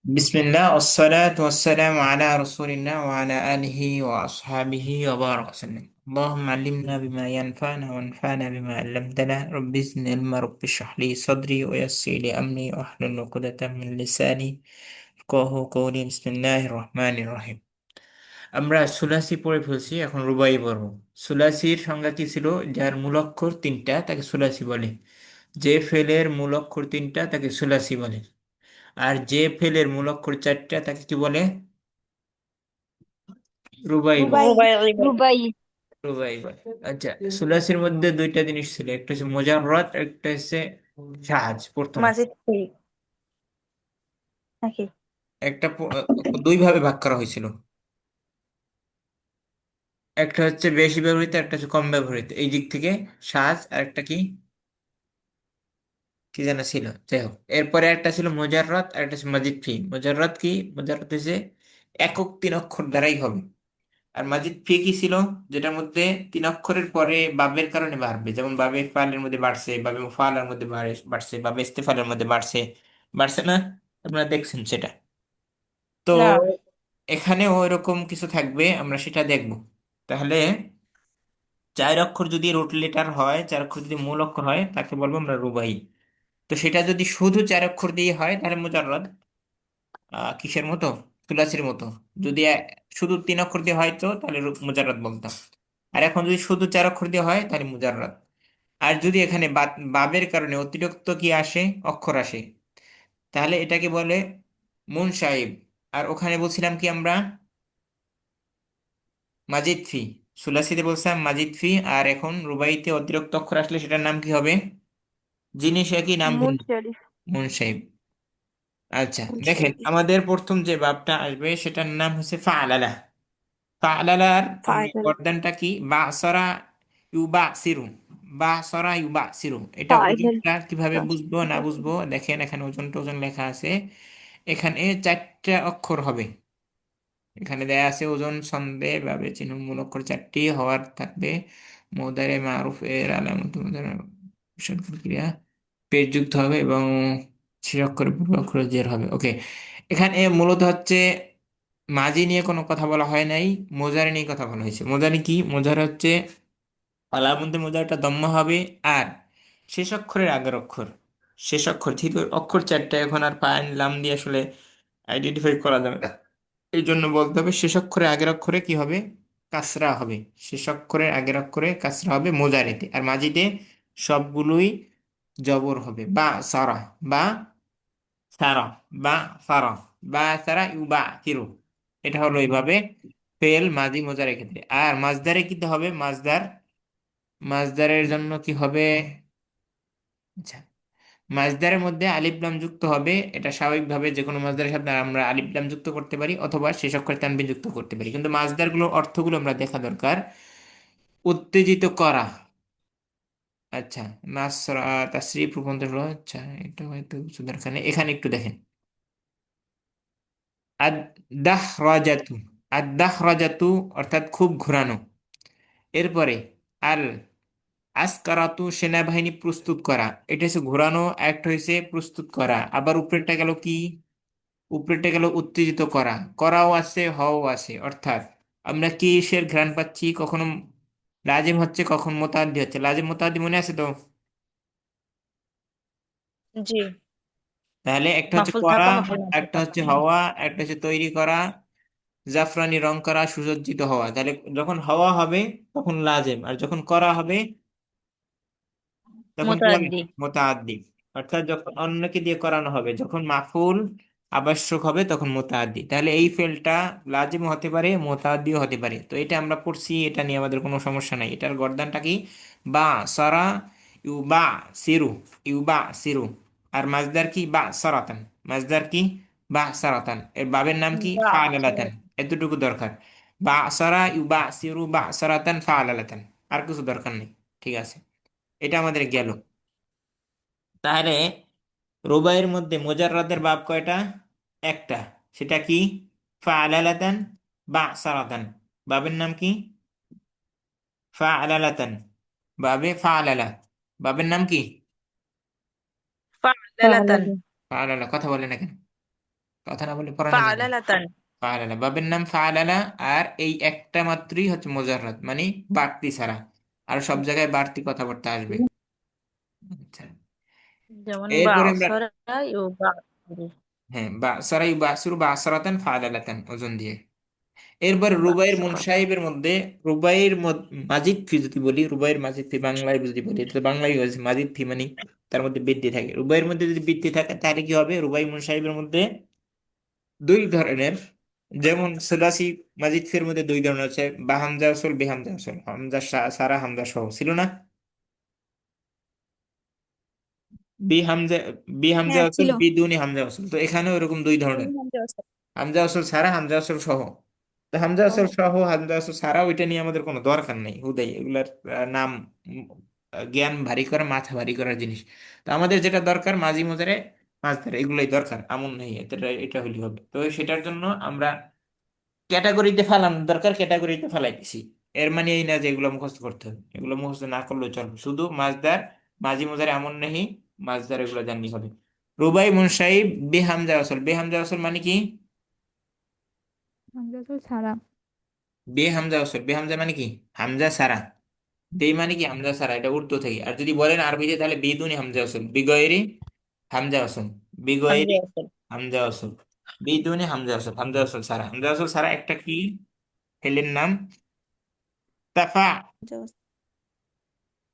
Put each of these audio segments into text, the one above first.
بسم الله والصلاة والسلام على رسول الله وعلى آله وأصحابه وبارك وسلم. اللهم علمنا بما ينفعنا وانفعنا بما علمتنا. رب زدني علما، رب اشرح لي صدري ويسر لي أمري واحلل عقدة من لساني يفقهوا قولي. بسم الله الرحمن الرحيم. আমরা সুলাসি পড়ে ফেলছি, এখন রুবাই পড়ব। সুলাসির সংজ্ঞা কি ছিল? যার মূল অক্ষর তিনটা তাকে সুলাসি বলে। যে ফেলের মূল অক্ষর তিনটা তাকে সুলাসি বলে। আর যে ফেলের মূল অক্ষর চারটা তাকে কি বলে? রুবাই বলে। রুবাই। রুবাই বলে। রুবাই। রুবাই বলে। আচ্ছা, সুলাসির মধ্যে দুইটা জিনিস ছিল, একটা হচ্ছে মোজাররদ, একটা হচ্ছে সাহাজ প্রথমে। মাজিদ ঠিক নাকি? একটা দুই ভাবে ভাগ করা হয়েছিল। একটা হচ্ছে বেশি ব্যবহৃত, একটা হচ্ছে কম ব্যবহৃত এই দিক থেকে সাহাজ। আর একটা কি কি যেন ছিল, যাই হোক। এরপরে একটা ছিল মোজাররদ আর একটা হচ্ছে মাজিদ ফি। মোজাররদ কি? মোজাররদ হচ্ছে একক তিন অক্ষর দ্বারাই হবে। আর মাজিদ ফি কি ছিল? যেটার মধ্যে তিন অক্ষরের পরে বাবের কারণে বাড়বে, যেমন বাবে ফালের মধ্যে বাড়ছে, বাবে ফালের মধ্যে বাড়ছে, বাবে ইস্তেফালের মধ্যে বাড়ছে। বাড়ছে না? আপনারা দেখছেন সেটা। তো না, এখানেও এরকম কিছু থাকবে, আমরা সেটা দেখব। তাহলে চার অক্ষর যদি রুট লেটার হয়, চার অক্ষর যদি মূল অক্ষর হয়, তাকে বলবো আমরা রুবাই। তো সেটা যদি শুধু চার অক্ষর দিয়ে হয় তাহলে মুজাররদ। কিসের মতো? তুলাসির মতো। যদি শুধু তিন অক্ষর দিয়ে হয় তো তাহলে মুজাররদ বলতাম। আর এখন যদি শুধু চার অক্ষর দিয়ে হয় তাহলে মুজাররদ। আর যদি এখানে বাবের কারণে অতিরিক্ত কি আসে, অক্ষর আসে, তাহলে এটাকে বলে মুনসাইব। আর ওখানে বলছিলাম কি আমরা? মাজিদ ফি। সুলাসিতে বলছিলাম মাজিদ ফি। আর এখন রুবাইতে অতিরিক্ত অক্ষর আসলে সেটার নাম কি হবে? জিনিস একই, নাম ভিন্ন। মুনশারিফ। মুনসাইব। আচ্ছা, দেখেন মুনশারিফ। আমাদের প্রথম যে বাবটা আসবে সেটার নাম হচ্ছে ফাআলালা। ফাআলালার আমরা ফাইনাল। বর্ধনটা কি? বা সরা ইউবা সিরু। বা সরা ইউবা সিরু, এটা ফাইনাল। ওজনটা কিভাবে বুঝবো না বুঝবো দেখেন, এখানে ওজন টোজন লেখা আছে। এখানে চারটা অক্ষর হবে। এখানে দেয়া আছে ওজন সন্দেহ ভাবে চিহ্ন মূল অক্ষর চারটি হওয়ার থাকবে। মোদারে মারুফ এর আলামত মোদারে বিসর্গ ক্রিয়া পেশ যুক্ত হবে এবং শেষ অক্ষরে পূর্ব অক্ষরে জের হবে। ওকে, এখানে মূলত হচ্ছে মাঝি নিয়ে কোনো কথা বলা হয় নাই, মোজারে নিয়ে কথা বলা হয়েছে। মোজারে কি? মোজারে হচ্ছে আলামতে মোজারটা দম্ম হবে। আর শেষ অক্ষরের আগের অক্ষর, শেষ অক্ষর ঠিক অক্ষর চারটা এখন আর পায়ের লাম দিয়ে আসলে আইডেন্টিফাই করা যাবে না। এই জন্য বলতে হবে শেষ অক্ষরের আগের অক্ষরে কি হবে? কাসরা হবে। শেষ অক্ষরের আগের অক্ষরে কাসরা হবে মোজারেতে। আর মাজিদে সবগুলোই জবর হবে। বা সারা, বা সারা, বা সারা, বা সারা ইউবা হিরো। এটা হলো এইভাবে ফেল মাজি মোজারের ক্ষেত্রে। আর মাজদারে কি হবে? মাজদার, মাজদারের জন্য কি হবে? আচ্ছা, মাজদারের মধ্যে আলিফ লাম যুক্ত হবে। এটা স্বাভাবিকভাবে যে কোনো মাজদারের সাথে আমরা আলিফ লাম যুক্ত করতে পারি অথবা শেষ অক্ষরে তানবিন যুক্ত করতে পারি, কিন্তু মাজদারগুলোর অর্থগুলো আমরা দেখা দরকার। উত্তেজিত করা। আচ্ছা, নাসরা, তাসরিফ, রূপান্তর হলো। আচ্ছা, এটা হয়তো কিছু দরকার নেই, এখানে একটু দেখেন। আদ-দাহরাজাতু। আদ-দাহরাজাতু অর্থাৎ খুব ঘোরানো। এরপরে আল আসকারাতু সেনাবাহিনী প্রস্তুত করা। এটা হচ্ছে ঘোরানো, একটা হয়েছে প্রস্তুত করা। আবার উপরেরটা গেল কি? উপরেরটা গেল উত্তেজিত করা। করাও আছে, হওয়াও আছে। অর্থাৎ আমরা কিসের ঘ্রাণ পাচ্ছি? কখনো লাজিম হচ্ছে, কখন মোতাদ্দি হচ্ছে। লাজিম মোতাদ্দি মনে আছে তো? জি। তাহলে একটা হচ্ছে মাহফুজ করা, থাকা, মাহফুজ না একটা থাকা। হচ্ছে হওয়া, একটা হচ্ছে তৈরি করা, জাফরানি রং করা, সুসজ্জিত হওয়া। তাহলে যখন হওয়া হবে তখন লাজেম, আর যখন করা হবে তখন কি বলে? মুতাআদ্দি। মোতাআদ্দি। অর্থাৎ যখন অন্যকে দিয়ে করানো হবে, যখন মাফুল আবশ্যক হবে তখন মোতাআদ্দি। তাহলে এই ফেলটা লাজিম হতে পারে, মোতাআদ্দিও হতে পারে। তো এটা আমরা পড়ছি, এটা নিয়ে আমাদের কোনো সমস্যা নাই। এটার গর্দানটা কি? বা সারা ইউবা সিরু। ইউবা সিরু। আর মাজদার কি? বা সারাতান। মাজদার কি? বা সারাতান। এর বাবের নাম কি? বা ফাআলালাতান। এতটুকু দরকার। বা সারা ইউবা সিরু বা সারাতান ফাআলালাতান। আর কিছু দরকার নেই। ঠিক আছে, এটা আমাদের গেল। তাহলে রুবাইয়ের মধ্যে মুজাররাদের বাব কয়টা? একটা। সেটা কি? ফাআলালাতান, বা সারাতান। বাবের নাম কি? ফাআলালাতান। বাবে ফাআলালা। বাবের নাম কি? ফাআলাতান। ফাআলাতুন। ফাআলালা। কথা বলে না কেন? কথা না বলে পড়ানো যাবে। ফাআলালাতান। ফাআলালা, বাবের নাম ফাআলালা। আর এই একটা মাত্রই হচ্ছে মুজাররাদ, মানে বাড়তি ছাড়া। আর সব জায়গায় বাড়তি কথাবার্তা আসবে। আচ্ছা, যেমন এরপরে আমরা, বা'সারা ইউবা'সিরু। হ্যাঁ, বা সারাই বাসুর বা আসরাতান ফাআলালাতান ওজন দিয়ে। এরপর রুবাইয়ের বা'সারাতান। মুনসাহিবের মধ্যে রুবাইয়ের মাজিদ ফি যদি বলি, রুবাইয়ের মাজিদ ফি বাংলায় যদি বলি, এটা তো বাংলায় হয়েছে মাজিদ ফি, মানে তার মধ্যে বৃদ্ধি থাকে। রুবাইয়ের মধ্যে যদি বৃদ্ধি থাকে তাহলে কি হবে? রুবাই মুনসাহিবের মধ্যে দুই ধরনের, যেমন সুলাসি মাজিদ ফির মধ্যে দুই ধরনের আছে, বা হামজা আসল বে হামজা আসল, হামজা সারা হামজা সহ ছিল না? বি হামজা, বি হামজা হ্যাঁ আসল ছিল। বি দুনি হামজা আসল, তো এখানেও এরকম দুই ধরনের, হামজা আসল সারা হামজা আসল সহ। তো হামজা আসল সহ হামজা আসল সারা, ওইটা নিয়ে আমাদের কোনো দরকার নেই, হুদাই এগুলার নাম জ্ঞান ভারী করা, মাথা ভারী করার জিনিস। তো আমাদের যেটা দরকার মাঝি মোজারে মাছ ধরে, এগুলোই দরকার, এমন নেই এটা, এটা হইলে হবে। তো সেটার জন্য আমরা ক্যাটাগরিতে ফেলানোর দরকার, ক্যাটাগরিতে ফেলাইতেছি। এর মানে এই না যে এগুলো মুখস্থ করতে হবে, এগুলো মুখস্থ না করলেও চলবে, শুধু মাছদার মাঝি মোজারে এমন নেই, মাছদার এগুলো জানলেই হবে। রুবাই মুনসাইব বেহামজা আসল, বেহামজা আসল মানে কি? হামজাতুল ছাড়া। বেহামজা আসল, বেহামজা মানে কি? হামজা সারা। বে মানে কি? হামজা সারা, এটা উর্দু থেকে। আর যদি বলেন আরবিতে তাহলে বেদুনি হামজা আসল, বিগয়রি হামজা আসল, বিগয়রি হামজা আসল। হামজা আসল, বেদুনি হামজা আসল, হামজা আসল সারা। হামজা আসল সারা একটা কি ফেলের নাম? তাফা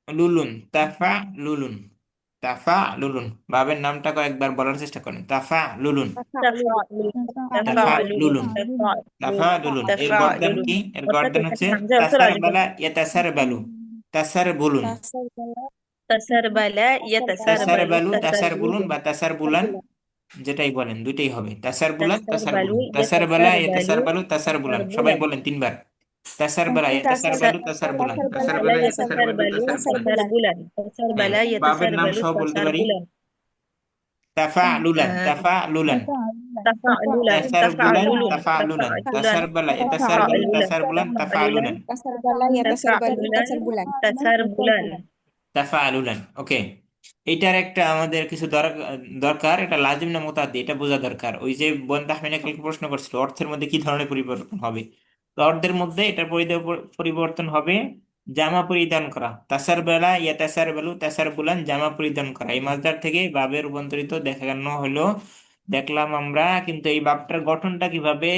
লুলুন, তাফা লুলুন, তাফা লুলুন। বাবের নামটা কয়েকবার বলার চেষ্টা করেন, তাফা লুলুন, তাফাউলু। তাফা তাফাউলু। লুলুন, তাফাউলু। তাফা লুলুন। এর গর্দান তাফাউলু। কি? এর অর্থাৎ গর্দান এখানে হচ্ছে হামজা আসল তাসার আসবে বালা না। ইয়াতাসার বালু, তাসার বুলুন, তাসারবালা তাসার ইয়াতাসারবালু বালু, তাসার বুলুন তাসারবুলু। বা তাসার বুলান, যেটাই বলেন দুইটাই হবে, তাসার বুলান তাসার তাসারবালু বুলান, তাসার বালা ইয়াতাসারবালু ইয়াতাসার বালু তাসার বুলান, সবাই তাসারবুলান। বলেন তিনবার। তাসার বালা ইয়াতাসার বালু তাসার বুলান, তাসার তাসারবালা বালা ইয়াতাসার বালু ইয়াতাসারবালু তাসার বুলান। তাসারবুলান। হ্যাঁ, তাসারবালা বাবের নাম ইয়াতাসারবালু সহ বলতে পারি, তাসারবুলান। তাফা লুলান, আহ, তাফা লুলান, তাফাউলুলান তাসার বুলান তাফাউলুন তাফা লুলান, তাফাউলুন তাসার বালা ইয়াতাসার বালু তাফাউলুলান তাসার বুলান তাফা তাফাউলুন লুলান, kasar balaya kasar balu তাফাউলুলান kasar bulan. তাসারবুলান। তাফালুলান। ওকে, এইটার একটা আমাদের কিছু দরকার, এটা লাজিম না মুতাদ্দি, এটা বোঝা দরকার। ওই যে বোন তাহমিনা কালকে প্রশ্ন করছিল অর্থের মধ্যে কি ধরনের পরিবর্তন হবে, তো অর্থের মধ্যে এটার পরিবর্তন হবে জামা পরিধান করা। তাসার বেলা ইয়া তাসার বেলু তাসার বুলান, জামা পরিধান করা। এই মাসদার থেকে বাবে রূপান্তরিত দেখানো হলো, দেখলাম আমরা। কিন্তু এই বাবটার গঠনটা কিভাবে?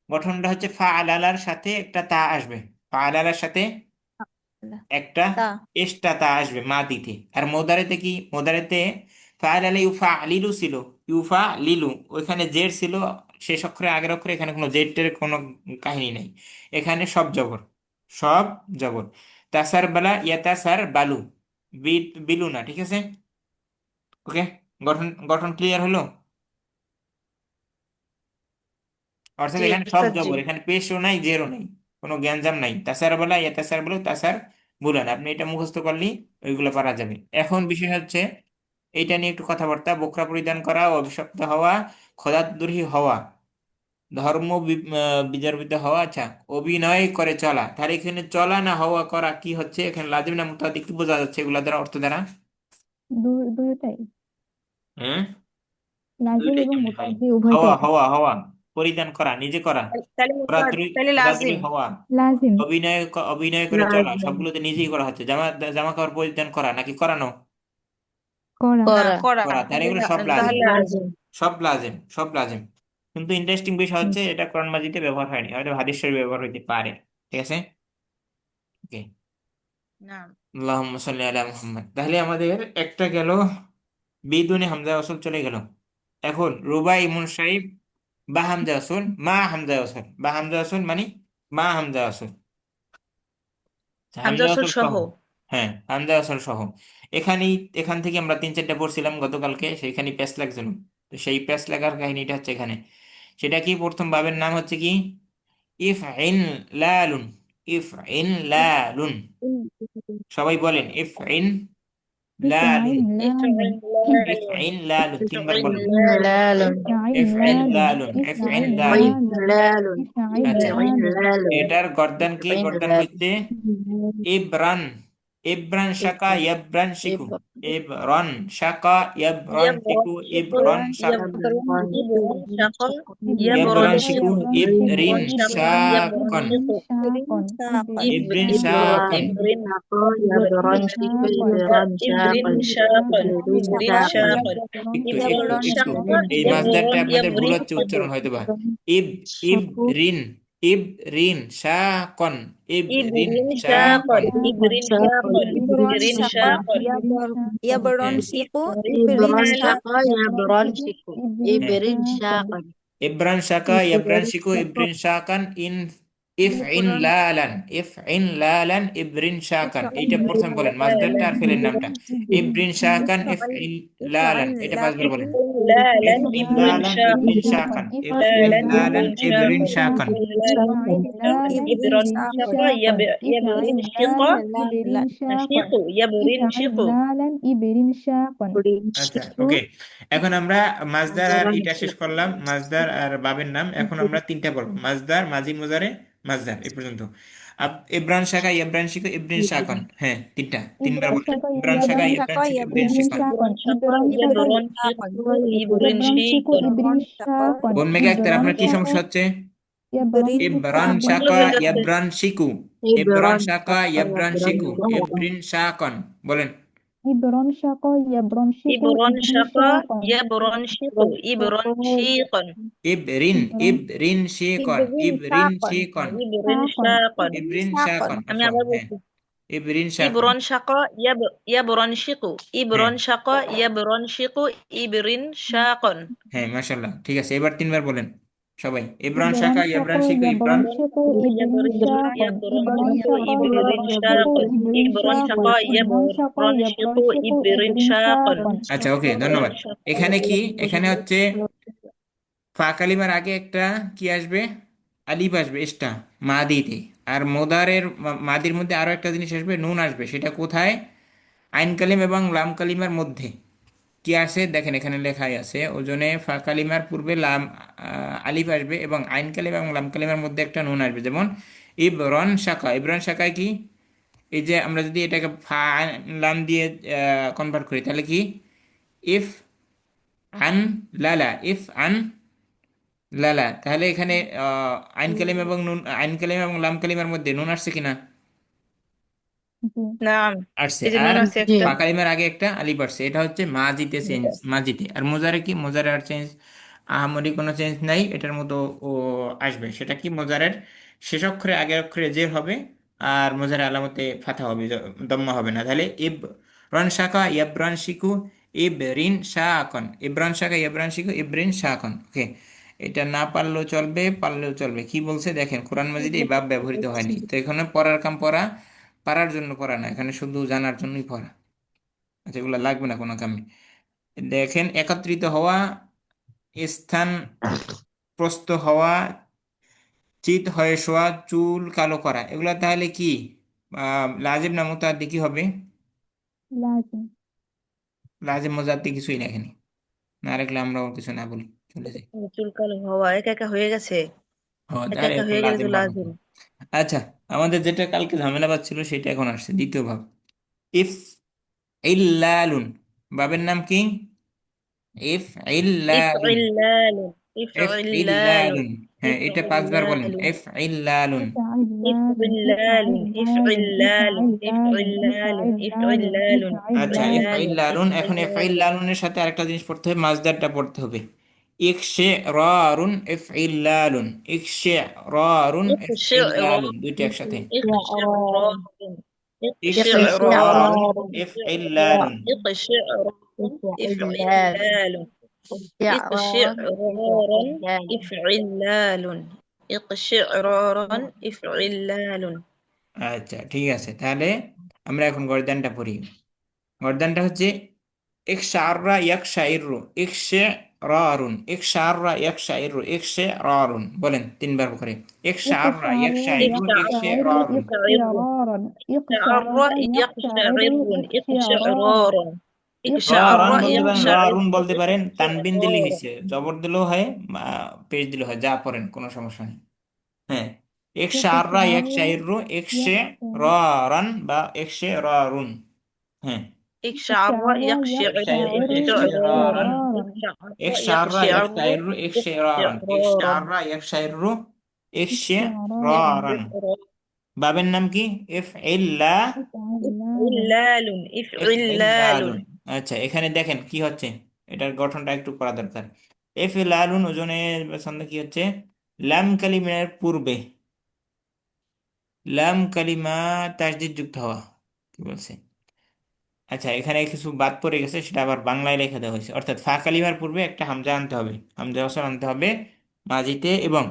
গঠনটা হচ্ছে ফা আলালার সাথে একটা তা আসবে, ফা আলালার সাথে একটা Ta. এক্সট্রা তা আসবে মা দিতে। আর মোদারেতে কি? মোদারেতে ফাআল আলা ইউফা লিলু ছিল, ইউফা লিলু, ওইখানে জেড ছিল শেষ অক্ষরে আগের অক্ষরে, এখানে কোনো জেড কোনো কাহিনী নেই, এখানে সব জবর, সব জবর। তাসার বালা ইয়াতাসার বালু, বিলু না, ঠিক আছে? ওকে, গঠন গঠন ক্লিয়ার হলো? অর্থাৎ জি এখানে সব উস্তাদ জি। জবর, এখানে পেশও নাই জেরও নাই, কোনো জ্ঞানজাম নাই। তাসার বলা ইয়া তাসার বলো তাসার বুলান, আপনি এটা মুখস্থ করলেই ওইগুলো পারা যাবে। এখন বিষয় হচ্ছে এইটা নিয়ে একটু কথাবার্তা। বোকরা পরিধান করা, অভিশপ্ত হওয়া, খোদাদ্রোহী হওয়া, ধর্ম বিজর্বিত হওয়া। আচ্ছা, অভিনয় করে চলা, তাহলে এখানে চলা না হওয়া করা কি হচ্ছে? এখানে লাজিম না মুতাদি কি বোঝা যাচ্ছে এগুলা দ্বারা, অর্থ দ্বারা? দুটাই হ্যাঁ, লাজিম দুইটাই এবং কেমনে হয়? মুতাআদ্দি হওয়া উভয়টাই হওয়া হওয়া, পরিধান করা নিজে করা, তাহলে খোদাদ্রোহী তাহলে খোদাদ্রোহী লাজিম। হওয়া, লাজিম অভিনয় অভিনয় করে চলা, লাজিম। সবগুলোতে নিজেই করা হচ্ছে। জামা জামা কাপড় পরিধান করা নাকি করানো? করা। না করা। করা, তাহলে এগুলো সব লাজিম, তাহলে লাজিম। সব লাজিম, সব লাজিম। কিন্তু ইন্টারেস্টিং বিষয় হচ্ছে এটা কোরআন মাজিদে ব্যবহার হয়নি, হয়তো হাদিস শরীফে ব্যবহার হইতে পারে। ঠিক আছে, ওকে। না। আল্লাহুম্মা সাল্লি আলা মুহাম্মদ। তাহলে আমাদের একটা গেল, বিদুনে হামজা ওয়াসল চলে গেল। এখন রুবাই মুনসাইব বা হামজা ওয়াসল, মা হামজা ওয়াসল, বা হামজা ওয়াসল মানে মা হামজা ওয়াসল, হামজা হামজা আসল আসল সহ। সহ। হ্যাঁ, হামজা আসল সহ। এখানেই, এখান থেকে আমরা তিন চারটা পড়ছিলাম গতকালকে, সেইখানে প্যাচ লাগছিল। তো সেই প্যাচ লাগার কাহিনীটা হচ্ছে এখানে। সেটা কি? প্রথম বাবের নাম হচ্ছে কি? ইফ ইন লালুন, ইফ ইন লালুন, সবাই বলেন ইফ ইন লালুন, ইফআইন লালুন ইফ ইন লালুন, তিনবার বলুন। ইফইল্লালুন। ইফআইন ইফ ইন লালুন লালুন, ইফ ইন ইফআইন লালুন। লালুন ইফইল্লালুন। ইফআইন আচ্ছা, লালুন ইফইল্লালুন। এটার গর্দান কি? গর্দান ইফইল্লালুন। হচ্ছে ইব্রান, ইবরান শাকা ইয়াবরান শিকু, إب- ইবরন শাকা ইয়াবরন শিকু, يبرشق ইবরন শাকা يبرشق ইয়াবরন إبران শিকু, يبرشق يبران شكو ইবরিন يبرشق إبران শাকন, إبرين يبرشق شاقن ইবরিন إبرين শাকন, إبرين شاقن إبرين شاق إبرين شاق একটু একটু إبرين একটু شق এই মাছদারটা আপনাদের ভুল يبرين হচ্ছে شق উচ্চারণ হয়তো বা ইব ইবরিন ইবরিন শাকন, ইবরিন إبرين شاق শাকন, إبرين شاق إبرين شاق হ্যাঁ يبرنشق فعل হ্যাঁ شاقن ইবরান শাকা ইয়াবরান শিকু, ইবরিন শাকান, ইফইন লালান, ইফইন লালান, ইবরিন শাকান। এইটা প্রথম বলেন মাছদারটা আর ফেলের নামটা। ইবরিন শাকান, ইফইন লালান, এটা পাঁচবার বলেন। لا لن ইফইন إبرين লালান, شاق ইবরিন إفعل শাকান, لا ইফইন لن লালান, إبرين شاق ইবরিন শাকান। إبرين إفعل لالا إبرين إبرين شق شاقن يبرين إفعل شق لالا إبرين شق شاقن يبرين إفعل شق لالا إبرين شاقن আচ্ছা ওকে, এখন আমরা মাজদার আর এটা শেষ করলাম, মাজদার আর বাবের নাম। এখন আমরা তিনটা বলবো, মাজদার, মাজি মুজারে, মাজদার, এই পর্যন্ত। ইবরান শাকা ইয়াবরান শিকু, ইবরিন শাকান। হ্যাঁ তিনটা, তিনবার إبران বলেন। شاقا ইবরান শাকা يبران ইয়াবরান শিকু, ইবরিন إبرين শাকান। شاقن إبرين شق إبران شاقا يبرين شق إبرين يبران شق شيكو إبرين شاقن বোন মেঘা আক্তার, إبران আপনার কি সমস্যা شاقا হচ্ছে? يبران شيكو ইবরান إبرين শাকা ইয়াবরান শিকু, ইবরান শাকা ইয়াবরান শিকু, شاقن ইবরিন শাকান। বলেন। إبران شاقا يبران شيكو إبرين إبرين شق شاقن يبرين شق إبرين شيق ইবরিন إبران ইবরিন শিকন, ইবরিন শিকন, إبرين شاقن شاق ইবরিন শাকন। আমি আফwan, আবার হ্যাঁ বলছি ইবরিন শাকন। إبران شق يبرين شق হ্যাঁ إبرين شق يبرين شق إبرين شاق হ্যাঁ মাশাআল্লাহ, ঠিক আছে, এবার তিনবার বলেন সবাই। ইবরান إبران শাকা شاقا ইয়াবরান শিকু, ইবরান। يبران شيكو إبرين شاقن يبرين إبران شق شاقا إبرين يبران شاق شيكو إبرين إبرين شق شاقن إبران شاقا يبرين شق يبران شيكو إبرين إبرين شاق شاقن আচ্ছা ওকে, إبرين ধন্যবাদ। شق এখানে কি, এখানে হচ্ছে ফা কালিমার আগে একটা কি আসবে, আলিফ আসবে এক্সট্রা মাদিতে। আর মোদারের মাদির মধ্যে আরো একটা জিনিস আসবে, নুন আসবে। সেটা কোথায়? আইন কালিম এবং লাম কালিমার মধ্যে। কি আছে দেখেন, এখানে লেখাই আছে, ওজনে ফা কালিমার পূর্বে লাম আলিফ আসবে এবং আইন কালিমা এবং লাম কালিমার মধ্যে একটা নুন আসবে। যেমন ইবরন শাখা, ইবরন শাখায় কি, এই যে আমরা যদি এটাকে ফা লাম দিয়ে কনভার্ট করি তাহলে কি, ইফ আন লালা, ইফ আন লালা। তাহলে এখানে আইন কালিমা এবং নুন, আইন কালিমা এবং লাম কালিমার মধ্যে নুন আসছে কিনা? جي نعم আসছে। إذا আর نون سيكتا ফা কালিমার আগে একটা আলিফ আসছে, এটা হচ্ছে মাজিতে চেঞ্জ, মাজিতে। আর মোজারে কি, মোজারে আর চেঞ্জ, আহামরি কোনো চেঞ্জ নাই, এটার মতো ও আসবে। সেটা কি, মোজারের শেষ অক্ষরে আগের অক্ষরে জের হবে, আর মোজারে আলামতে ফাথা হবে, দম্মা হবে না। তাহলে ইব রন শাকা ইয়াবরান শিকু, ইবরিন শাকন, ইবরান শাকা ইয়াবরান শিকু, ইবরিন শাকন। ওকে, এটা না পারলেও চলবে, পারলেও চলবে। কি বলছে দেখেন, কোরআন মাজিদে এই ভাব ব্যবহৃত হয়নি। তো এখানে পড়ার কাম পড়া, পারার জন্য পড়া না, এখানে শুধু জানার জন্যই পড়া। আচ্ছা, এগুলো লাগবে না কোনো কামে। দেখেন, একত্রিত হওয়া, স্থান প্রস্থ হওয়া, চিত হয়ে শোয়া, চুল কালো করা, এগুলা তাহলে কি লাজিম না মুতাআদ্দি কি হবে? لازم লাজিম মুতাআদ্দি কিছুই না এখানে, না রাখলে আমরাও কিছু না বলি, চলে যাই। চুল কালো হওয়া একা একা হয়ে গেছে একা তাহলে একা এখন হয়ে গেলে তো লাজিম বানাবো। লাজিম আচ্ছা, আমাদের যেটা কালকে ঝামেলা পাচ্ছিল সেটা এখন আসছে, দ্বিতীয় ভাব। ইফ ইল্লালুন, বাবের নাম কি? ইফ ইল্লালুন, ইফইল্লাল এফ ইফইল্লাল ইল্লালুন। হ্যাঁ, এটা পাঁচবার বলেন, ইফইল্লাল এফ ইল্লালুন। إفعل لازم ইফইল্লাল إفعل ইফইল্লাল لازم ইফইল্লাল إفعل لازم ইফইল্লাল إفعل আচ্ছা, এফ لازم ইল্লালুন। এখন এফ ইফইল্লাল ইল্লালুনের সাথে আরেকটা জিনিস পড়তে হবে, মাজদারটা পড়তে হবে। ইকশে রারুন, এফ ইল্লালুন, ইকশে রারুন, এফ ইকশিরুন ইল্লালুন, দুইটা একসাথে। ইকশিরুন ইকশে ইকশিরুন রারুন, এফ ইল্লালুন। ইকশিরুন ইফইল্লাল ইকশিরুন ইফইল্লাল ইকশিরুন ইফইল্লাল আচ্ছা ঠিক আছে, তাহলে আমরা এখন গর্দানটা পড়ি। গর্দানটা হচ্ছে ইকশাররা ইয়াকশাইরু, ইকশে রারুন, ইকশাররা ইয়াকশাইরু, ইকশে রারুন। বলেন তিনবার করে, ইকশাররা إقشعر ইয়াকশাইরু, ইকশে يقشعر রারুন। اقشعرارا شعر إقشعر يقشعر يقشعرون اقشعرارا اقشعرارا রারুন اقشعر বলতে পারেন, يقشعر রারুন বলতে পারেন, তানবিন দিলে اقشعرارا হয়েছে, জবর দিলেও হয়, পেশ দিলেও হয়, যা পড়েন কোনো সমস্যা নেই। হ্যাঁ, ইকশাররা ইয়াকশাইরু ইকশিরারান বা ইকশিরারুন। হ্যাঁ, إكشعر يقشعر ইয়াকশাইরু إكشعرار ইকশিরারান, إكشعر ইকশাররা يقشعر ইয়াকশাইরু ইকশিরারান, إكشعرارا ইকশাররা ইয়াকশাইরু ইকশিরারান। إكشعرار বাবের নাম কি? ইফইল্লা إفعلال إفعلال ইফইল্লালুন। আচ্ছা, এখানে দেখেন কি হচ্ছে, এটার গঠনটা একটু পড়া দরকার। ইফইল্লালুন ওজনের ছন্দে কি হচ্ছে? লাম কালিমার পূর্বে লাম কালিমা তাসদিদ যুক্ত হওয়া। কি বলছে? আচ্ছা, এখানে কিছু বাদ পড়ে গেছে, সেটা আবার বাংলায় লেখা দেওয়া হয়েছে। অর্থাৎ ফা কালিমার পূর্বে একটা হামজা আনতে হবে, হামজা ওয়াসাল আনতে হবে মাজিতে, এবং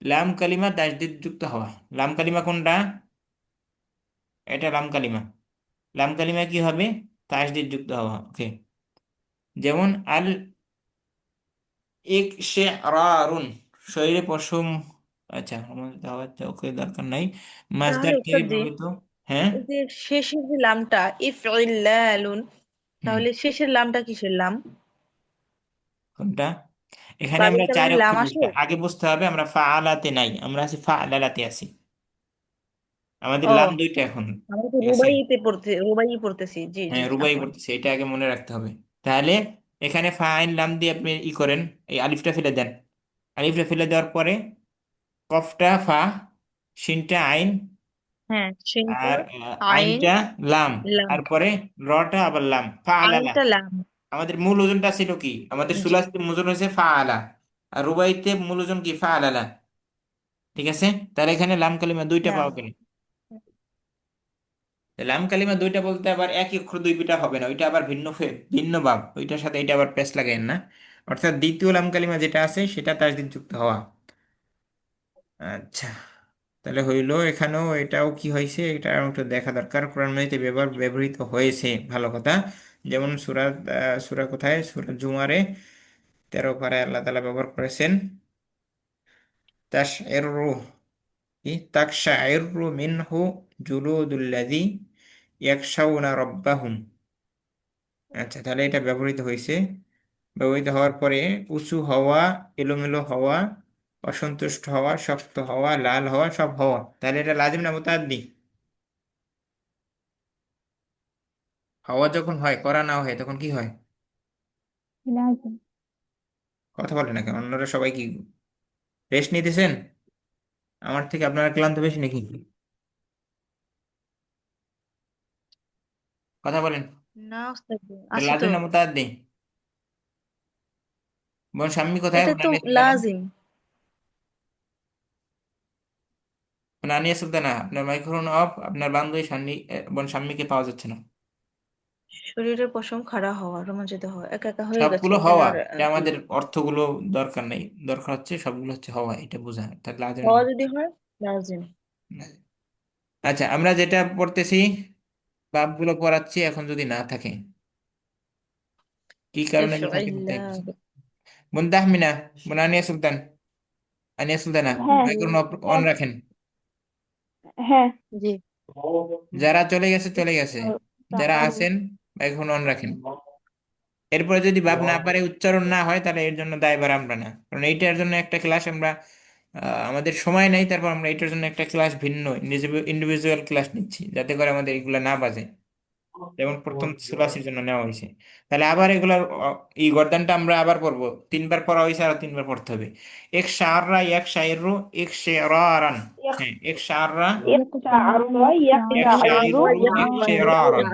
লাম কালিমা তাসদিদ যুক্ত হওয়া। লাম কালিমা কোনটা? এটা লাম কালিমা। লাম কালিমা কি হবে? তাসদিদ যুক্ত হওয়া। ওকে, যেমন আল ইকশিরারুন, শরীরে পশম। আচ্ছা, আমাদের দেওয়া ওকে দরকার নাই। তাহলে মাসদার থেকে উস্তাদ জি ব্যবহৃত। হ্যাঁ, এই যে শেষের যে লামটা ইফইল্লালুন, হুম, তাহলে শেষের লামটা কিসের লাম? কোনটা? এখানে বাবিল আমরা চার কালামের লাম অক্ষর আসে? বুঝতে আগে বুঝতে হবে, আমরা ফাআলাতে নাই, আমরা আছি ফাআলাতে আছি। আমাদের ও, লাম দুইটা এখন। আমরা তো ঠিক আছে, রুবাইয়ে পড়তেছি, জি জি, হ্যাঁ, রুবাই আফওয়ান। পড়তেছে, এটা আগে মনে রাখতে হবে। তাহলে এখানে ফাইন লাম দিয়ে আপনি ই করেন, এই আলিফটা ফেলে দেন। আলিফটা ফেলে দেওয়ার পরে কফটা ফা, শিনটা আইন, হ্যাঁ, শিনটা আর আইন আইনটা লাম, লাম, তারপরে রটা আবার লাম, ফা আলালা। আইনটা লাম। আমাদের মূল ওজনটা ছিল কি? আমাদের জি, সুলাসিতে মূল ওজন হয়েছে ফা আলা, আর রুবাইতে মূল ওজন কি? ফা আলালা। ঠিক আছে, তাহলে এখানে লাম কালিমা দুইটা না, পাওয়া গেল। লাম কালিমা দুইটা বলতে আবার একই অক্ষর দুই পিটা হবে না, ওইটা আবার ভিন্ন ভিন্ন ভাব, ওইটার সাথে এটা আবার পেশ লাগায়েন না। অর্থাৎ দ্বিতীয় লাম কালিমা যেটা আছে সেটা তাসদিদ যুক্ত হওয়া। আচ্ছা, তাহলে হইলো, এখানেও এটাও কি হয়েছে এটা একটু দেখা দরকার। কোরআন মাজিদে ব্যবহৃত হয়েছে, ভালো কথা। যেমন সূরা কোথায়? সূরা জুমারে 13 পারায় আল্লাহ তাআলা ব্যবহার করেছেন তাশইরু, কি তাকশাইরু মিনহু জুলুদুল্লাযী ইয়াখশাউনা রাব্বাহুম। আচ্ছা, তাহলে এটা ব্যবহৃত হয়েছে। ব্যবহৃত হওয়ার পরে উঁচু হওয়া, এলোমেলো হওয়া, অসন্তুষ্ট হওয়া, শক্ত হওয়া, লাল হওয়া, সব হওয়া। তাহলে এটা লাজিম না মুতাআদ্দি? হওয়া যখন হয়, করা না হয়, তখন কি হয়? لازم. কথা বলে না কেন? অন্যরা সবাই কি রেস্ট নিতেছেন? আমার থেকে আপনারা ক্লান্ত বেশি নাকি? কথা বলেন। না উস্তাদ জি, এটা আছি তো। লাজিম না মুতাআদ্দি? বোন শাম্মী কোথায়? এটা বোন তো আনিয়া সুলতানা, লাজিম। বোন আনিয়া সুলতানা, আপনার মাইক্রোফোন অফ। আপনার বান্ধবী বোন শাম্মীকে পাওয়া যাচ্ছে না। শরীরের পশম খাড়া হওয়া, রোমাঞ্চিত হওয়া, একা একা হয়ে গেছে, সবগুলো এখানে হওয়া, আর এটা কি? আমাদের অর্থগুলো দরকার নেই, দরকার হচ্ছে সবগুলো হচ্ছে হওয়া, এটা বোঝা, তাহলে লাজিম না। হওয়া যদি হয় লাজিম। আচ্ছা, আমরা যেটা পড়তেছি, বাপগুলো পড়াচ্ছি, এখন যদি না থাকে, কি কারণে যে থাকে না ইফইল্লাহ দেখতেছি। বোন তাহমিনা, বোন আনিয়া সুলতান, আনিয়া সুলতানা, হ্যাঁ মাইক্রোফোন অন হ্যাঁ রাখেন। হ্যাঁ। জি, যারা চলে গেছে চলে গেছে, যারা আছেন মাইক্রোফোন অন রাখেন। এরপরে যদি বাপ না পারে, উচ্চারণ না হয়, তাহলে এর জন্য দায়ভার আমরা না, কারণ এইটার জন্য একটা ক্লাস আমরা, আমাদের সময় নেই, তারপর আমরা এটার জন্য একটা ক্লাস ভিন্ন ইন্ডিভিজুয়াল ক্লাস নিচ্ছি, যাতে করে আমাদের এগুলা না বাজে, যেমন প্রথম ক্লাসের জন্য নেওয়া হয়েছে। তাহলে আবার এগুলার এই গর্দানটা আমরা আবার পড়বো, 3 বার পড়া হয়েছে, আর 3 বার পড়তে হবে। এক শাররা, এক শাইরু, এক শেরারান। হ্যাঁ, এক শাররা, يقشعر এক يقشعر শাইরু, এক শেরারান।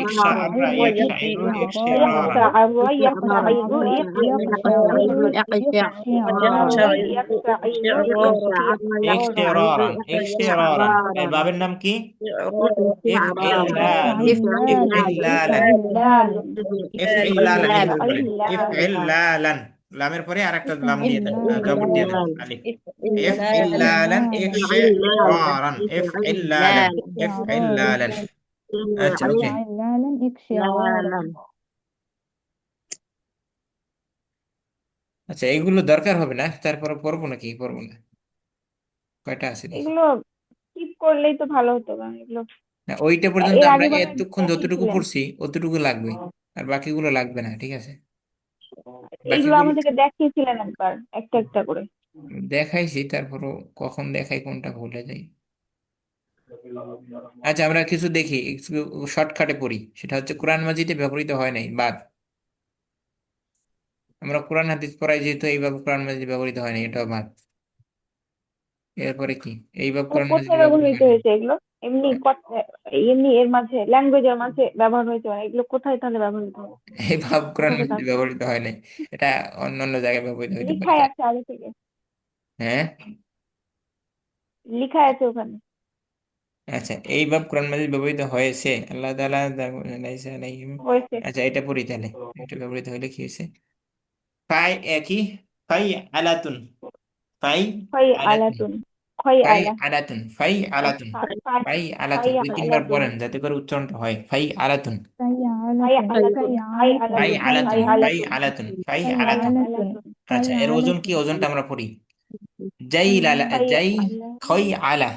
এক শাররা, এক শাইরু, এক শেরারান। يقشعر يقشعر يقشعر يقشعر يقشعر ইকশিরারান, ইকশিরারান। এর বাবের নাম কি? ইফইল্লালুন, ইফইল্লালান, إفعلال ইফইল্লালান, এইভাবে পড়েন। إفعلال ইফইল্লালান, লামের পরে আরেকটা লাম দিয়ে দেন, জবর দিয়ে দেন, إفعلال আলিফ। ইফইল্লালান, إفعلال ইকশিরারান, ইফইল্লালান, إكشعرار ইফইল্লালান। আচ্ছা, ওকে। إفعلالا إكشعارا. আচ্ছা, এইগুলো দরকার হবে না, তারপরে পড়বো নাকি পড়বো না? কয়টা আছে দেখি। এগুলো স্কিপ করলেই তো ভালো হতো, কারণ এগুলো না, ওইটা পর্যন্ত এর আমরা আগে মনে হয় এতক্ষণ যতটুকু দেখিয়েছিলেন। পড়ছি অতটুকু লাগবে, আর বাকিগুলো লাগবে না। ঠিক আছে, এগুলো বাকিগুলো, আমাদেরকে দেখিয়েছিলেন একবার একটা একটা করে। দেখাইছি, তারপরও কখন দেখাই কোনটা ভুলে যাই। আচ্ছা, আমরা কিছু দেখি, শর্টকাটে পড়ি। সেটা হচ্ছে কোরআন মাজিদে ব্যবহৃত হয় নাই বাদ। আমরা কোরআন হাদিস পড়াই, যেহেতু এইভাবে কোরআন মাজিদে ব্যবহৃত হয় নাই, এটাও বাদ। এরপরে কি, এইভাবে তাহলে কোরআন মাজিদে কোথায় ব্যবহৃত ব্যবহৃত হয় নাই। হয়েছে এগুলো? এমনি এমনি এর মাঝে ল্যাঙ্গুয়েজের মাঝে ব্যবহার হয়েছে, মানে এগুলো কোথায় তাহলে ব্যবহৃত হয়েছে? এইভাবে কোরআন কোথা থেকে মাজিদে আসছে? ব্যবহৃত হয় নাই। এটা অন্য অন্য জায়গায় ব্যবহৃত হইতে পারে, লিখায় তাই। আছে আগে থেকে, হ্যাঁ। লিখায় আছে ওখানে। আচ্ছা, এইভাবে কোরআন মাজিদ ব্যবহৃত হয়েছে, আল্লাহ তাআলা লাইসা আলাইহিম। হয়েছে। আচ্ছা, এটা পড়ি তাহলে। এটা ব্যবহৃত হইলে কি হয়েছে? ফাই একই, ফাই আলাতুন, ফাই খয় আলাতুন, আলাতুন, খয় ফাই আলা, আলাতুন, ফাই আলাতুন, ফাই আলাতুন, খয় দুই তিনবার আলাতুন, পড়েন যাতে করে উচ্চারণটা হয়, ফাই আলাতুন, খয় আলাতুন, খয় ফাই আলাতুন, আলাতুন, খয় ফাই আলাতুন, আলাতুন, ফাই খয় আলাতুন। আলাতুন, আচ্ছা, এর ওজন কি? ওজনটা আমরা পড়ি। জাই লালা, খয় জাই, আলা, খই আলা,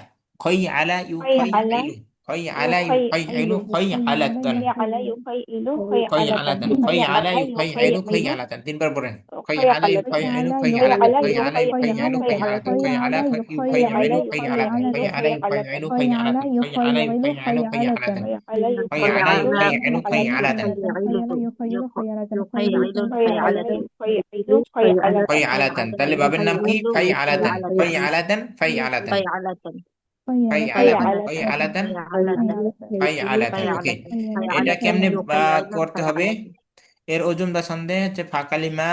খই আলা ইউ খয় খই আলা, আইলু, খই আলা ইউ ইউখয় খই আইলু, ইলু, খই আলাতান, খয় আলা, ইউখয় ইলু, খয় খই আলাতান, আলাতান, খই খয় আলা আলা, ইউ খই ইউখয় আইলু, খই ইলু, আলাতান। তিনবার পড়েন। খই খয় আলা ইউ আলাতান, খই আইলু, খই খয় আলাতান, আলা, খই আলা ইউখয় ইউ খই ইলু, আইলু, খয় খই আলাতান, আলাতান, খই আলা ইউ খই খয় আইলু, আলা, খই ইউখয় আলাতান, ইলু, খই আলা খয় ইউ খই আলাতান, আইলু, খই আলাতান, খই আলা ইউ খই আইলু, খই আলাতান, খয় আলা, খই ইউখয় আলা ইউ ইলু, খই খয় আইলু, খই আলাতান, আলাতান, খয় আলা, ইউখয় ইলু, খয় খই আলাতান, আলাতান। তাহলে বাবার নাম কি? ফাই আলাতান, খই আলাতান, ফাই আলাতান, ফাই খয় আলাতান, খই আলাতান, আলাতান, ফাই আলাতান। ওকে, এটা কেমনে করতে হবে? এর ওজন বা সন্দেহ হচ্ছে ফা কালিমা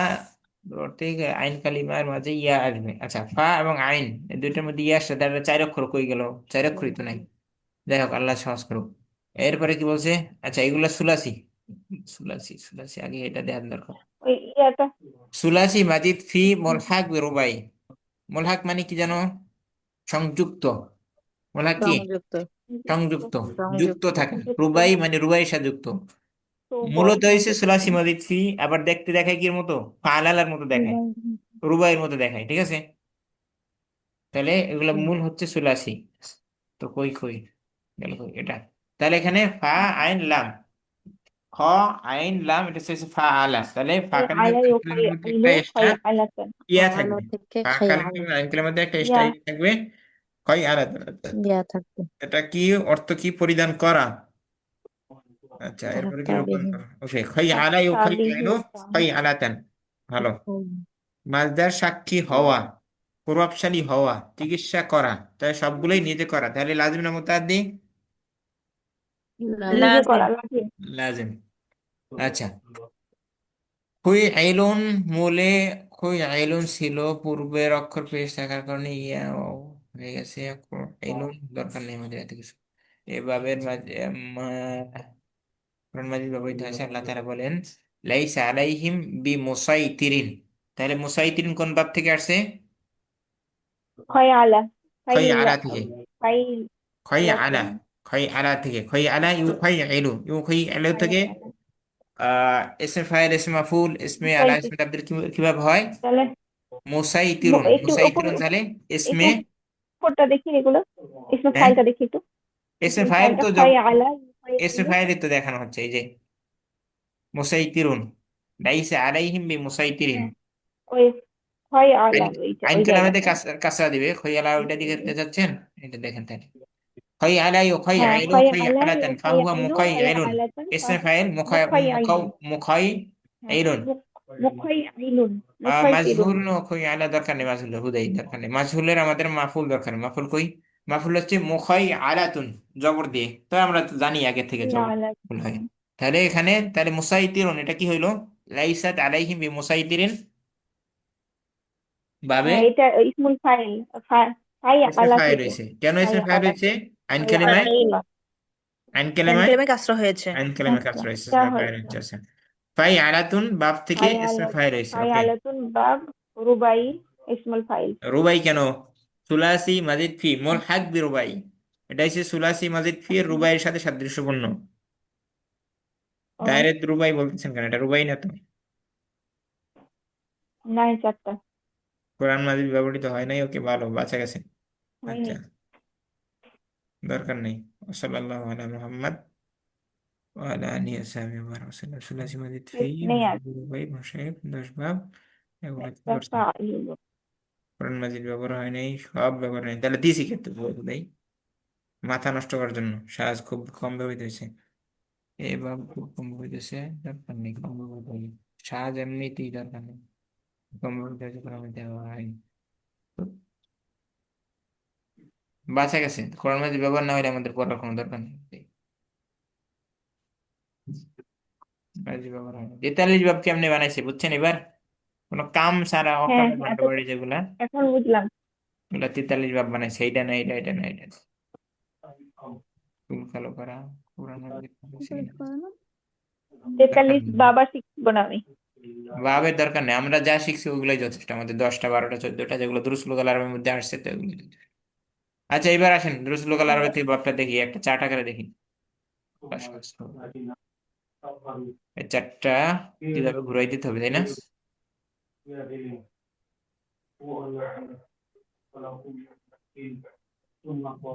প্রত্যেক আইন কালিমার মাঝে ইয়া আসবে। আচ্ছা, ফা এবং আইন এই দুইটার মধ্যে ইয়া আসছে, তাহলে 4 অক্ষর কই গেল? 4 অক্ষরই তো নাই। যাই হোক, আল্লাহ সহজ করুক। এরপরে কি বলছে? আচ্ছা, এগুলা সুলাসি, সুলাসি, সুলাসি আগে এটা দেখার দরকার। ওই ইয়াটা, সুলাসি মাজিদ ফি মুলহাক রুবাই। মুলহাক মানে কি জানো? সংযুক্ত। মুলহাক কি? সংযুক্ত, যুক্ত থাকা। যুক্ত, রুবাই মানে রুবাইয়ের সাথে যুক্ত। মূলত হয়েছে সুলাসি মাজিদ ফি, আবার দেখতে দেখায় কির মতো? ফালালার মতো দেখায়, রুবাইয়ের মতো দেখায়, ঠিক আছে? তাহলে এগুলো মূল হচ্ছে সুলাসি। তো কই কই গেল কই এটা? তাহলে এখানে ফা আইন লাম, খ আইন লাম, এটা হচ্ছে ফা আলা। তাহলে ফা খয় কালিমার আলা, আইন কালিমার ইউখয় মধ্যে একটা ইলু, এক্সট্রা খয় আলাতান, ইয়া থাকবে। ফা কালিমার আইন কালিমার মধ্যে একটা এক্সট্রা ইয়া, ইয়া থাকবে, খই আলা। এটা কি অর্থ? কি পরিধান করা। আচ্ছা, এরপরে কি রূপান্তর? ওকে, খই আলা ইউ খই তাবিহি আইনু, তাম, খই আলাতান। ভালো। মালদার সাক্ষী হওয়া, প্রভাবশালী হওয়া, চিকিৎসা করা, তাই সবগুলোই নিজে করা। তাহলে লাজিম না মুতাআদ্দি? নিজে করা লাগে। লাজিম। আচ্ছা, খুই আইলুন মূলে, খুই আইলুন ছিল, পূর্বের অক্ষর পেশ থাকার কারণে ইয়া হয়ে গেছে। আইলুন দরকার নেই আমাদের এত কিছু। এভাবে মাঝে কোরআন মাজিদ ব্যবহৃত হয়েছে। আল্লাহ তাআলা বলেন লাইসা আলাইহিম বি মুসাইতিরিন। তাহলে মুসাইতিরিন কোন বাব থেকে আসছে? খয় আলা, খই ফাইলা, আলা থেকে, ফাই খই আলা, আলাতুন, খই আলা থেকে, খই আলা ইউ খই আইলু, ইউ খই আইলু খয় থেকে। আলা, ইসমে ফাইল, ইসমে মাফুল, ইসমে আলা, মুসাইতি। ইসমে তাবদীল কিভাবে হয়? তাহলে মুসাইতিরুন, একটু মুসাইতিরুন তাহলে একটু ইসমে, উপরটা দেখি, এগুলো ইসমে হ্যাঁ, ফাইলটা দেখি একটু। ইসমে ইসমে ফাইল ফাইলটা তো খয় আলা, খয় ইসমে ইলু, ফাইলই তো দেখানো হচ্ছে, এই যে মুসাইতিরুন, লাইসা আলাইহিম বি মুসাইতিরিন। হ্যাঁ, ওই খয় আইন, আলা, ওইটা আইন ওই কালামেতে জায়গাটায়। কাসরা দিবে। খই আলা ওইটা দিকে দিতে যাচ্ছেন, এটা দেখেন তাহলে। খই আলা ইউ খই হ্যাঁ, আইলু, খয় খই আলা, আলাতান, খয় ফাহুয়া ইলু, মুখাই খয় আইলুন। আলাতান, ইসমে ফাইল মুখাই, মুখয় মুখাও, আইলুন। মুখাই হ্যাঁ, আইলুন। মুখয় আইলুন, মুখয় তিরুন। মাজহুল কই আলা দরকার নেই, মাজহুল হুদাই দরকার নেই। মাজহুলের আমাদের মাফুল দরকার নেই। মাফুল কই? মাফুল হচ্ছে মুখাই আলাতুন, জবর দিয়ে। তো আমরা তো জানি আগে থেকে খয় জবর আলা, ফুল হয়। তাহলে এখানে তাহলে মুসাইতিরুন এটা কি হইলো? লাইসাত আলাইহিম বি মুসাইতিরিন ভাবে হ্যাঁ, এটা ইসমুল ফাইল, ফাই ইসমে আলা ফাইল থেকে, হয়েছে। কেন ফাই ইসমে ফাইল আলা হয়েছে? থেকে, আইন ফাই কালেমায়, আলাতুন বা আইন কালেমায়, কাসরা হয়েছে। আইন কালেমায় কাজ রয়েছে, এটা ইসমে ফাইল হয়েছে। হচ্ছে। আচ্ছা, ফাই আলাতুন বাপ থেকে ফাই ইসমে আলা, ফাইল হয়েছে। ফাই ওকে, আলাতুন বাব রুবাই ইসমুল ফাইল। রুবাই কেন? সুলাসি মাজিদ ফি মুলহাক বি রুবাই। এটা হচ্ছে সুলাসি মাজিদ ফি এর রুবাইয়ের সাথে সাদৃশ্যপূর্ণ। ও, ডাইরেক্ট রুবাই বলতেছেন কেন? এটা রুবাই না তো। নাই চারটা, কোরআন মাজিদ ব্যবহৃত হয় নাই। ওকে, ভালো, বাঁচা গেছে। হয়নি। আচ্ছা, দরকার নেই। সাল্লাল্লাহু আলা মুহাম্মদ ওয়া আলা আলিহি ওয়া সাহবিহি ওয়া সাল্লাম। সুলাসি মাজিদ ফি নেই আর, রুবাই ভাষায় 10 ভাগ, এগুলো কি একটা করছে? ফাইল। কোরআন মাজিদ ব্যবহার হয় নাই, সব ব্যবহার হয় নাই, তাহলে দিছি ক্ষেত্রে তাই মাথা নষ্ট করার জন্য সাজ খুব কম ব্যবহৃত হয়েছে, এবার খুব কম ব্যবহৃত হয়েছে, দরকার নেই কম ব্যবহৃত হয়েছে, সাজ এমনিতেই দরকার নেই, কম ব্যবহৃত হয়েছে কোরআন মাজিদ দেওয়া হয়। বাঁচা গেছে, কোরআন মাজিদ ব্যবহার না হলে আমাদের পড়ার কোনো দরকার নেই। মাজিদ ব্যবহার হয় না। 43 ভাব কেমনে বানাইছে বুঝছেন এবার? কোনো কাম সারা হ্যাঁ, অকামে বানাতে পারে যেগুলা, এখন বুঝলাম। ওগুলা 43 ভাব বানাইছে, এইটা না এটা, এটা না এটা, চুল কালো করা, কোরআন মাজিদ বানাইছে কিনা। দরকার 43 নেই, বাবা শিখবো না আমি। ভাবের দরকার নেই, আমরা যা শিখছি ওগুলাই যথেষ্ট, আমাদের 10টা 12টা 14টা যেগুলো দুরূহ লোকাল আরবির মধ্যে আসছে তো ওগুলো যথেষ্ট। আচ্ছা এবার আসেন দুরূহ লোকাল আরবি থেকে ভাবটা দেখি, একটা চার্ট আকারে দেখি। এই চারটা কিভাবে ঘুরাই দিতে হবে তাই না?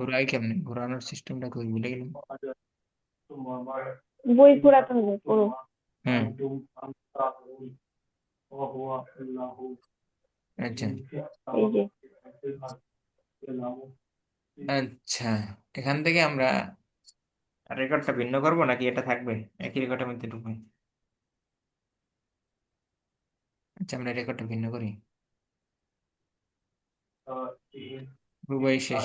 ঘুরাই কেমনে, ঘোরানোর সিস্টেমটা কই ভুলে গেলাম। বই ঘোরাতে হবে পুরো। হুম, আচ্ছা এই যে আচ্ছা, এখান থেকে আমরা রেকর্ডটা ভিন্ন করবো নাকি এটা থাকবে একই রেকর্ডের মধ্যে ঢুকবে? আচ্ছা আমরা রেকর্ডটা ভিন্ন করি, রুবাই শেষ।